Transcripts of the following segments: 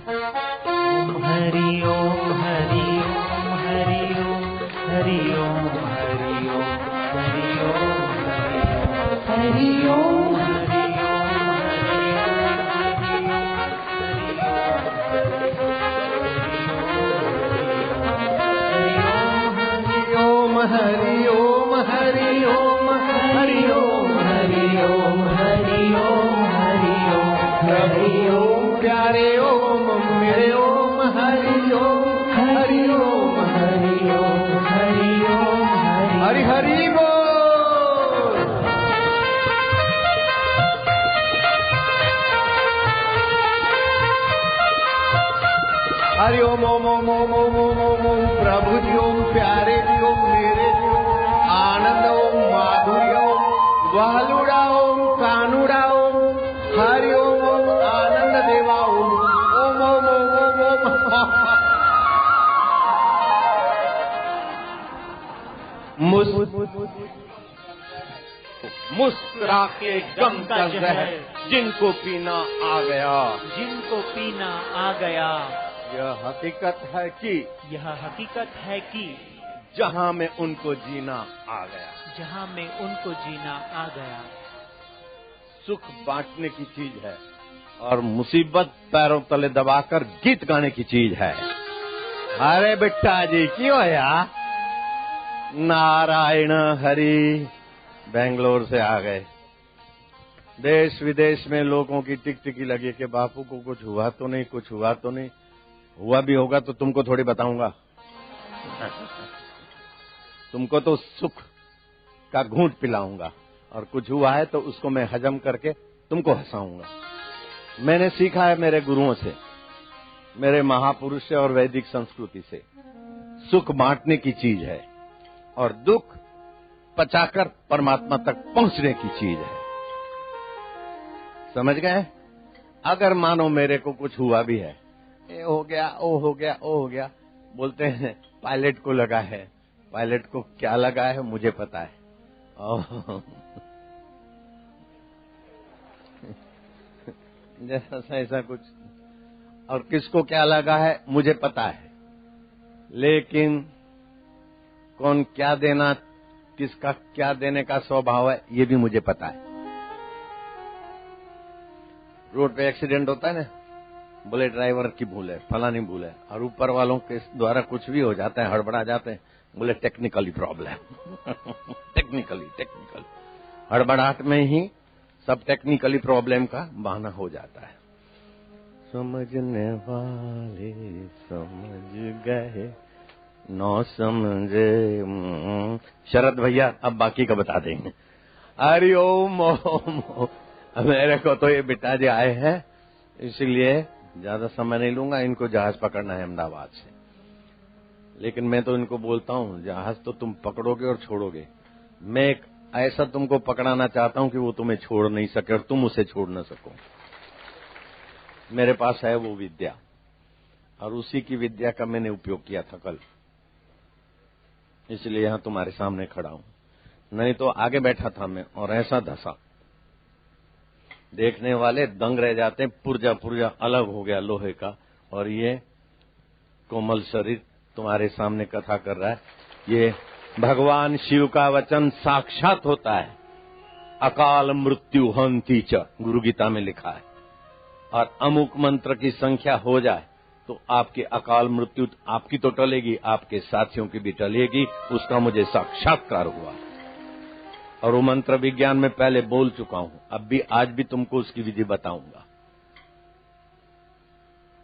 ओम हरि ओम हरि ओम हरि ओम हरि ओम हरि ओम हरि ओम हरि ओम हरि ओम हरि ओम हरि ओम हरि ओम हरि ओम हरि ओम हरि ओम हरि ओम प्यारे ओम मेरे ओम हरि ओम हरि ओम हरि ओम हरि ओम हरि हरि बोल। हरि ओम ओम ओम ओम ओम ओम ओम ओम प्रभु जी ओम प्यारे जी ओम मेरे जी ओम आनंद ओम माधुर्य ओम वालुड़ा ओम कानुड़ा ओम हरि ओम ओम आनंद देवा ओम ओम ओम ओम ओम ओम। मुस्कुरा के गम का जहर जिनको पीना आ गया, जिनको पीना आ गया। यह हकीकत है कि, यह हकीकत है कि जहां में उनको जीना आ गया, जहां में उनको जीना आ गया। सुख बांटने की चीज है और मुसीबत पैरों तले दबाकर गीत गाने की चीज है। अरे बिट्टा जी क्यों यार? नारायण हरि बेंगलोर से आ गए। देश विदेश में लोगों की टिकटिकी लगी कि बापू को कुछ हुआ तो नहीं, कुछ हुआ तो नहीं। हुआ भी होगा तो तुमको थोड़ी बताऊंगा। तुमको तो सुख का घूंट पिलाऊंगा और कुछ हुआ है तो उसको मैं हजम करके तुमको हंसाऊंगा। मैंने सीखा है मेरे गुरुओं से, मेरे महापुरुष से और वैदिक संस्कृति से। सुख बांटने की चीज है और दुख पचाकर परमात्मा तक पहुंचने की चीज है। समझ गए? अगर मानो मेरे को कुछ हुआ भी है, ये हो गया, ओ हो गया, ओ हो गया, बोलते हैं पायलट को लगा है। पायलट को क्या लगा है मुझे पता है। जैसा ऐसा कुछ, और किसको क्या लगा है मुझे पता है, लेकिन कौन क्या देना, किसका क्या देने का स्वभाव है ये भी मुझे पता है। रोड पे एक्सीडेंट होता है ना, बोले ड्राइवर की भूल है, फलानी भूल है, और ऊपर वालों के द्वारा कुछ भी हो जाता है, हड़बड़ा जाते हैं, बोले टेक्निकली प्रॉब्लम। टेक्निकल हड़बड़ाहट में ही सब टेक्निकली प्रॉब्लम का बहाना हो जाता है। समझने वाले समझ गए, न समझे। शरद भैया अब बाकी का बता देंगे। हरि ओम ओम। मेरे को तो ये बेटा जी आए हैं, इसलिए ज्यादा समय नहीं लूंगा। इनको जहाज पकड़ना है अहमदाबाद से, लेकिन मैं तो इनको बोलता हूँ जहाज तो तुम पकड़ोगे और छोड़ोगे। मैं एक ऐसा तुमको पकड़ाना चाहता हूँ कि वो तुम्हें छोड़ नहीं सके और तुम उसे छोड़ न सको। मेरे पास है वो विद्या, और उसी की विद्या का मैंने उपयोग किया था कल, इसलिए यहां तुम्हारे सामने खड़ा हूं। नहीं तो आगे बैठा था मैं और ऐसा धसा, देखने वाले दंग रह जाते हैं। पुर्जा पुर्जा अलग हो गया लोहे का, और ये कोमल शरीर तुम्हारे सामने कथा कर रहा है। ये भगवान शिव का वचन साक्षात होता है। अकाल मृत्यु हंति च, गुरु गीता में लिखा है। और अमुक मंत्र की संख्या हो जाए तो आपकी अकाल मृत्यु आपकी तो टलेगी, आपके साथियों की भी टलेगी। उसका मुझे साक्षात्कार हुआ, और वो मंत्र विज्ञान में पहले बोल चुका हूं। अब भी आज भी तुमको उसकी विधि बताऊंगा।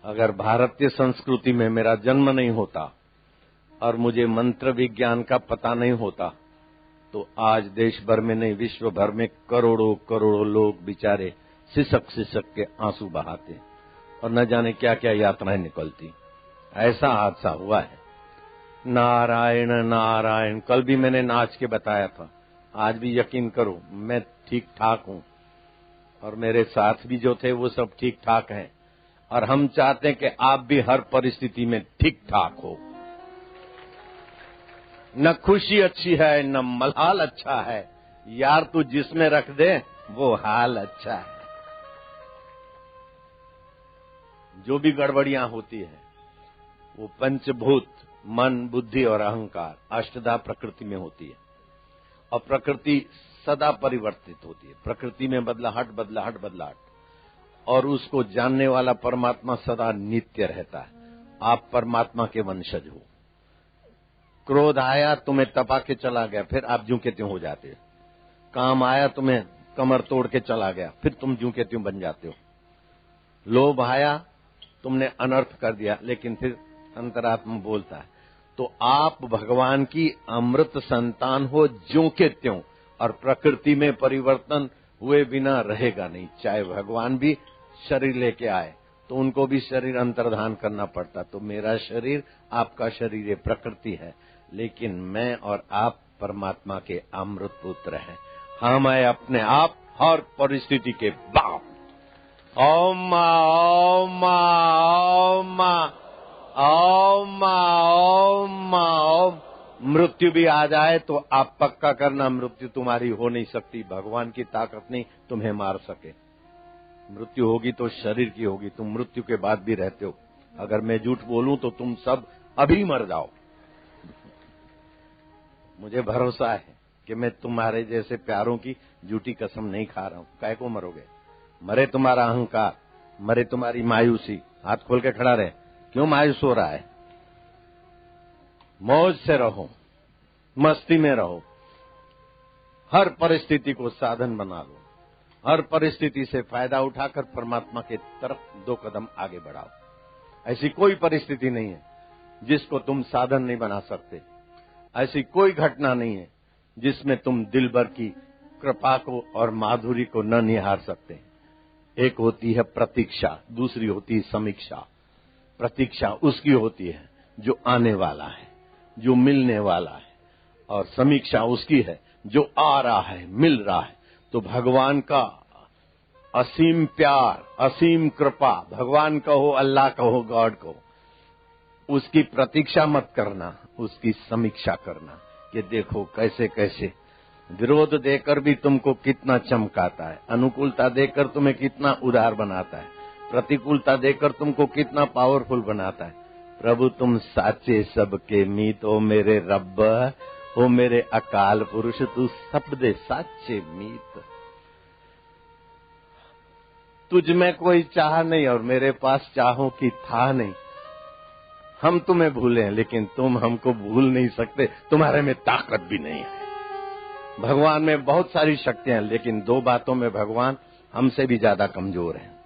अगर भारतीय संस्कृति में मेरा जन्म नहीं होता और मुझे मंत्र विज्ञान का पता नहीं होता, तो आज देश भर में नहीं विश्व भर में करोड़ों करोड़ों लोग बेचारे सिसक सिसक के आंसू बहाते और न जाने क्या क्या यात्राएं निकलती। ऐसा हादसा हुआ है। नारायण नारायण। कल भी मैंने नाच के बताया था, आज भी यकीन करो मैं ठीक ठाक हूं, और मेरे साथ भी जो थे वो सब ठीक ठाक हैं, और हम चाहते हैं कि आप भी हर परिस्थिति में ठीक ठाक हो। न खुशी अच्छी है न मलाल अच्छा है, यार तू जिसमें रख दे वो हाल अच्छा है। जो भी गड़बड़ियां होती है वो पंचभूत मन, बुद्धि और अहंकार अष्टधा प्रकृति में होती है। और प्रकृति सदा परिवर्तित होती है। प्रकृति में बदलाहट, और उसको जानने वाला परमात्मा सदा नित्य रहता है। आप परमात्मा के वंशज हो। क्रोध आया, तुम्हें तपा के चला गया, फिर आप ज्यों के त्यों हो जाते हो। काम आया, तुम्हें कमर तोड़ के चला गया, फिर तुम ज्यों के त्यों बन जाते हो। लोभ आया, तुमने अनर्थ कर दिया, लेकिन फिर अंतरात्मा बोलता है। तो आप भगवान की अमृत संतान हो ज्यों के त्यों, और प्रकृति में परिवर्तन हुए बिना रहेगा नहीं। चाहे भगवान भी शरीर लेके आए तो उनको भी शरीर अंतर्धान करना पड़ता। तो मेरा शरीर, आपका शरीर, ये प्रकृति है, लेकिन मैं और आप परमात्मा के अमृत पुत्र हैं। हम है अपने आप हर परिस्थिति के बाप। ओम ओम ओम ओम ओम ओम। मृत्यु भी आ जाए तो आप पक्का करना, मृत्यु तुम्हारी हो नहीं सकती। भगवान की ताकत नहीं तुम्हें मार सके। मृत्यु होगी तो शरीर की होगी, तुम मृत्यु के बाद भी रहते हो। अगर मैं झूठ बोलूं तो तुम सब अभी मर जाओ। मुझे भरोसा है कि मैं तुम्हारे जैसे प्यारों की झूठी कसम नहीं खा रहा हूं। काहे को मरोगे? मरे तुम्हारा अहंकार, मरे तुम्हारी मायूसी। हाथ खोल के खड़ा रहे, क्यों मायूस हो रहा है? मौज से रहो, मस्ती में रहो, हर परिस्थिति को साधन बना लो, हर परिस्थिति से फायदा उठाकर परमात्मा के तरफ 2 कदम आगे बढ़ाओ। ऐसी कोई परिस्थिति नहीं है जिसको तुम साधन नहीं बना सकते। ऐसी कोई घटना नहीं है जिसमें तुम दिल भर की कृपा को और माधुरी को न निहार सकते। एक होती है प्रतीक्षा, दूसरी होती है समीक्षा। प्रतीक्षा उसकी होती है जो आने वाला है, जो मिलने वाला है, और समीक्षा उसकी है जो आ रहा है, मिल रहा है। तो भगवान का असीम प्यार, असीम कृपा, भगवान कहो, अल्लाह कहो, गॉड कहो, उसकी प्रतीक्षा मत करना, उसकी समीक्षा करना कि देखो कैसे कैसे विरोध देकर भी तुमको कितना चमकाता है, अनुकूलता देकर तुम्हें कितना उदार बनाता है, प्रतिकूलता देकर तुमको कितना पावरफुल बनाता है। प्रभु तुम साचे सबके मीत, ओ मेरे रब, ओ मेरे अकाल पुरुष, तू सब दे साचे मीत। तुझ में कोई चाह नहीं और मेरे पास चाहों की था नहीं। हम तुम्हें भूले लेकिन तुम हमको भूल नहीं सकते। तुम्हारे में ताकत भी नहीं है। भगवान में बहुत सारी शक्तियां, लेकिन 2 बातों में भगवान हमसे भी ज्यादा कमजोर हैं।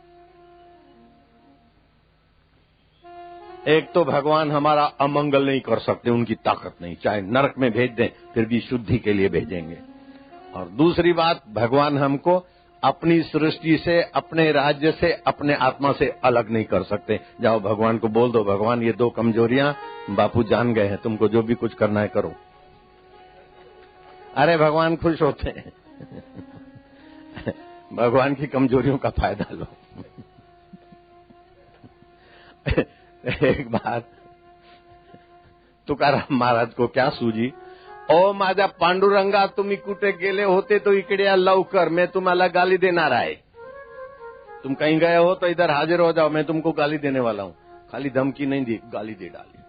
एक तो भगवान हमारा अमंगल नहीं कर सकते, उनकी ताकत नहीं। चाहे नरक में भेज दें फिर भी शुद्धि के लिए भेजेंगे। और दूसरी बात, भगवान हमको अपनी सृष्टि से, अपने राज्य से, अपने आत्मा से अलग नहीं कर सकते। जाओ भगवान को बोल दो, भगवान ये 2 कमजोरियां बापू जान गए हैं, तुमको जो भी कुछ करना है करो। अरे भगवान खुश होते हैं। भगवान की कमजोरियों का फायदा लो। एक बात तुकाराम महाराज को क्या सूझी, ओ माझ्या पांडुरंगा तुम्ही कुठे गेले होते तो इकडे या लवकर, मैं तुम्हाला गाली देणार आहे। तुम कहीं गए हो तो इधर हाजिर हो जाओ, मैं तुमको गाली देने वाला हूं। खाली धमकी नहीं दी, गाली दे डाली।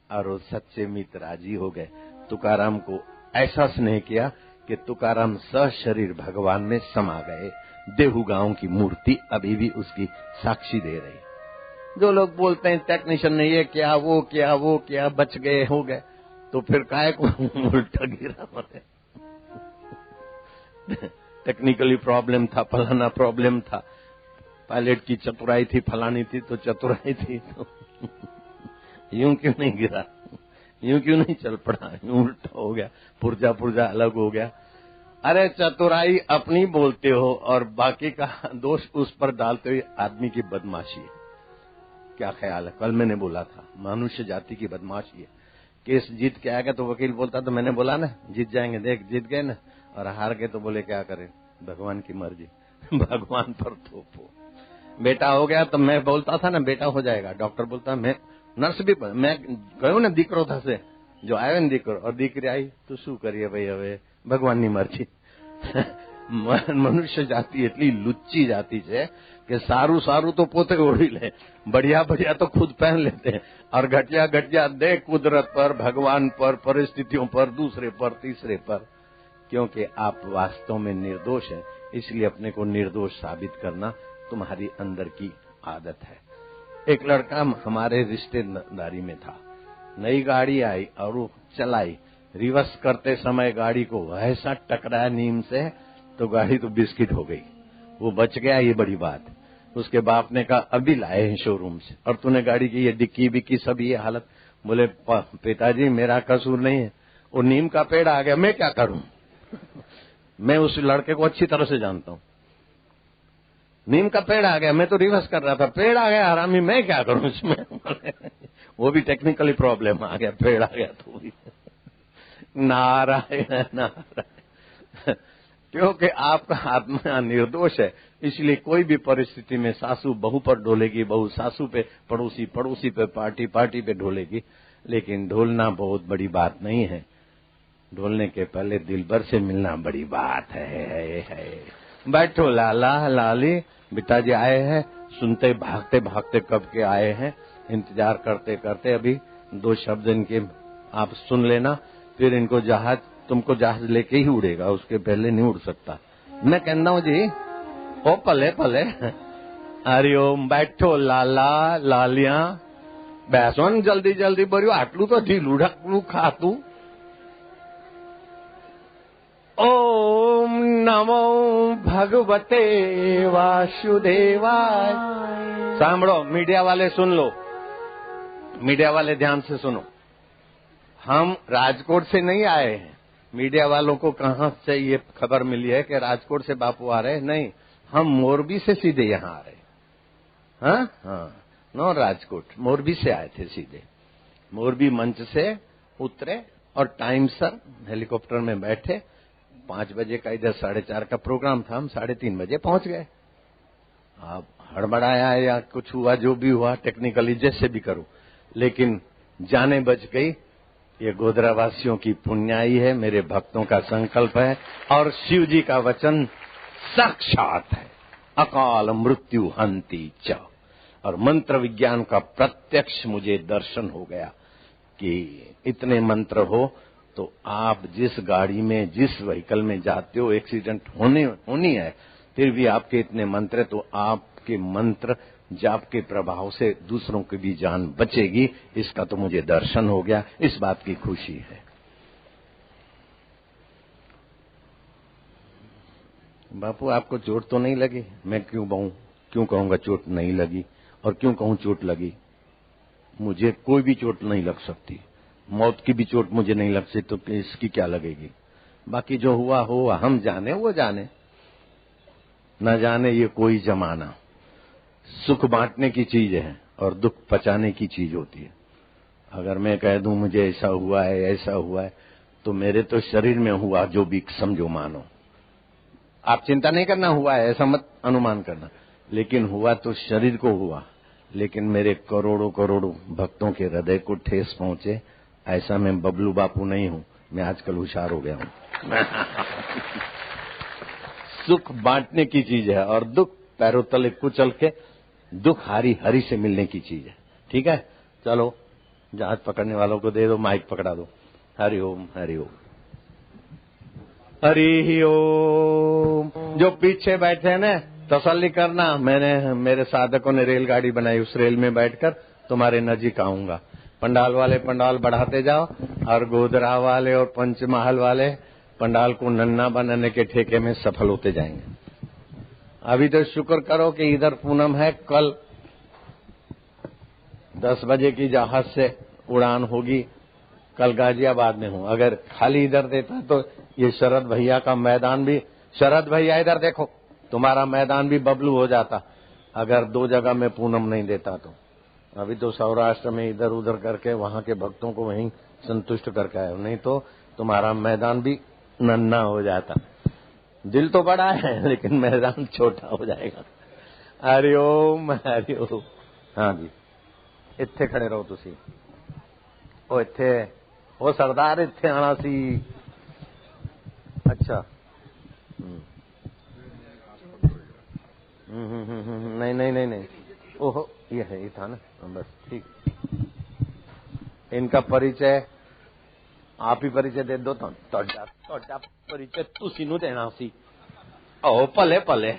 और वो सच्चे मित्र राजी हो गए। तुकाराम को ऐसा स्नेह किया कि तुकाराम सशरीर भगवान में समा गए। देहू गांव की मूर्ति अभी भी उसकी साक्षी दे रही। जो लोग बोलते हैं टेक्नीशियन ने ये किया, वो किया, वो किया, बच गए, हो गए, तो फिर काहे को उल्टा गिरा मरे। टेक्निकली प्रॉब्लम था, फलाना प्रॉब्लम था, पायलट की चतुराई थी, फलानी थी तो चतुराई थी, तो यूं क्यों नहीं गिरा, यूं क्यों नहीं चल पड़ा, यूं उल्टा हो गया, पुर्जा पुर्जा अलग हो गया। अरे चतुराई अपनी बोलते हो और बाकी का दोष उस पर डालते हुए आदमी की बदमाशी है। क्या ख्याल है? कल मैंने बोला था मनुष्य जाति की बदमाशी है। केस जीत के आएगा तो वकील बोलता तो मैंने बोला ना जीत जाएंगे, देख जीत गए ना, और हार गए तो बोले क्या करें, भगवान की मर्जी। भगवान पर थोपो। बेटा हो गया तो मैं बोलता था ना बेटा हो जाएगा, डॉक्टर बोलता मैं नर्स भी, मैं गयो ने दीकरो थशे, जो आयो ने दीकरो और दीकरी आई तो शू करिए भाई, हवे भगवान नी मर्जी। મનુષ્ય જાતિ એટલી લુચ્ચી જાति છે कि सारू सारू तो पोते ओढ़ी ले, बढ़िया बढ़िया तो खुद पहन लेते हैं, और घटिया घटिया दे कुदरत पर, भगवान पर, परिस्थितियों पर, दूसरे पर, तीसरे पर। क्योंकि आप वास्तव में निर्दोष हैं, इसलिए अपने को निर्दोष साबित करना तुम्हारी अंदर की आदत है। एक लड़का हमारे रिश्तेदारी में था, नई गाड़ी आई और वो चलाई, रिवर्स करते समय गाड़ी को ऐसा टकराया नीम से, तो गाड़ी तो बिस्किट हो गई। वो बच गया, ये बड़ी बात। उसके बाप ने कहा अभी लाए हैं शोरूम से, और तूने गाड़ी की ये डिक्की बिक्की सब ये हालत। बोले पिताजी मेरा कसूर नहीं है, वो नीम का पेड़ आ गया, मैं क्या करूं? मैं उस लड़के को अच्छी तरह से जानता हूं। नीम का पेड़ आ गया, मैं तो रिवर्स कर रहा था, पेड़ आ गया हरामी, मैं क्या करूं इसमें? वो भी टेक्निकली प्रॉब्लम आ गया, पेड़ आ गया तो भी। नारायण नारायण। क्योंकि आपका आत्मा निर्दोष है, इसलिए कोई भी परिस्थिति में सासू बहू पर ढोलेगी, बहू सासू पे, पड़ोसी पड़ोसी पे, पार्टी पार्टी पे ढोलेगी। लेकिन ढोलना बहुत बड़ी बात नहीं है, ढोलने के पहले दिलबर से मिलना बड़ी बात है। बैठो लाला लाली, पिताजी आए हैं, सुनते भागते भागते कब के आए हैं, इंतजार करते करते अभी 2 शब्द इनके आप सुन लेना, फिर इनको तुमको जहाज लेके ही उड़ेगा, उसके पहले नहीं उड़ सकता। मैं कहता हूँ जी, ओ पले पले, हरिओम, बैठो लाला लालिया, બેસો ને જલ્દી જલ્દી ભર્યું, આટલું તો ઢીલું ઢાકલું ખાતું। ओम नमो भगवते वासुदेवाय। सांभळो, मीडिया वाले सुन लो, मीडिया वाले ध्यान से सुनो। हम राजकोट से नहीं आए हैं, मीडिया वालों को कहां से ये खबर मिली है कि राजकोट से बापू आ रहे हैं? नहीं, हम मोरबी से सीधे यहाँ आ रहे हैं। हाँ, नो राजकोट, मोरबी से आए थे सीधे। मोरबी मंच से उतरे और टाइम सर हेलीकॉप्टर में बैठे। 5 बजे का इधर 4:30 का प्रोग्राम था, हम 3:30 बजे पहुंच गए। अब हड़बड़ाया या कुछ हुआ, जो भी हुआ टेक्निकली जैसे भी करो, लेकिन जाने बच गई। ये गोधरा वासियों की पुण्याई है, मेरे भक्तों का संकल्प है, और शिव जी का वचन साक्षात है, अकाल मृत्यु हंति च। और मंत्र विज्ञान का प्रत्यक्ष मुझे दर्शन हो गया कि इतने मंत्र हो तो आप जिस गाड़ी में, जिस व्हीकल में जाते हो, एक्सीडेंट होनी है, फिर भी आपके इतने मंत्र, तो आपके मंत्र जाप के प्रभाव से दूसरों की भी जान बचेगी, इसका तो मुझे दर्शन हो गया। इस बात की खुशी है। बापू आपको चोट तो नहीं लगी? मैं क्यों कहूंगा चोट नहीं लगी, और क्यों कहूं चोट लगी? मुझे कोई भी चोट नहीं लग सकती, मौत की भी चोट मुझे नहीं लग सकती, तो इसकी क्या लगेगी? बाकी जो हुआ हुआ, हम जाने वो जाने, न जाने ये कोई जमाना। सुख बांटने की चीज है और दुख पचाने की चीज होती है। अगर मैं कह दूं मुझे ऐसा हुआ है, ऐसा हुआ है, तो मेरे तो शरीर में हुआ जो भी समझो मानो। आप चिंता नहीं करना हुआ है, ऐसा मत अनुमान करना, लेकिन हुआ तो शरीर को हुआ, लेकिन मेरे करोड़ों करोड़ों भक्तों के हृदय को ठेस पहुंचे, ऐसा मैं बबलू बापू नहीं हूं। मैं आजकल होशियार हो गया हूं। सुख बांटने की चीज है और दुख पैरों तले कुचल के, दुख हारी हरी से मिलने की चीज है। ठीक है, चलो जहाज पकड़ने वालों को दे दो, माइक पकड़ा दो। हरि ओम हरि ओम हरि ओम। जो पीछे बैठे हैं ना, तसल्ली करना, मेरे साधकों ने रेलगाड़ी बनाई, उस रेल में बैठकर तुम्हारे नजीक आऊंगा। पंडाल वाले पंडाल बढ़ाते जाओ, और गोधरा वाले और पंचमहल वाले पंडाल को नन्ना बनाने के ठेके में सफल होते जाएंगे। अभी तो शुक्र करो कि इधर पूनम है, कल 10 बजे की जहाज से उड़ान होगी, कल गाजियाबाद में हूं। अगर खाली इधर देता तो ये शरद भैया का मैदान भी, शरद भैया इधर देखो, तुम्हारा मैदान भी बबलू हो जाता, अगर 2 जगह में पूनम नहीं देता तो। अभी तो सौराष्ट्र में इधर उधर करके वहां के भक्तों को वहीं संतुष्ट करके आए, नहीं तो तुम्हारा मैदान भी नन्ना हो जाता। दिल तो बड़ा है लेकिन मैदान छोटा हो जाएगा। हरि ओम हरि ओम। हाँ जी, इत्थे खड़े रहो तुसी। ओ इत्थे, ओ सरदार इत्थे आना सी। अच्छा, नहीं। ओहो, ये है, ये था ना, बस ठीक। इनका परिचय आप ही परिचय दे दो तो परिचय तुसी नु देना सी। ओ भले भले।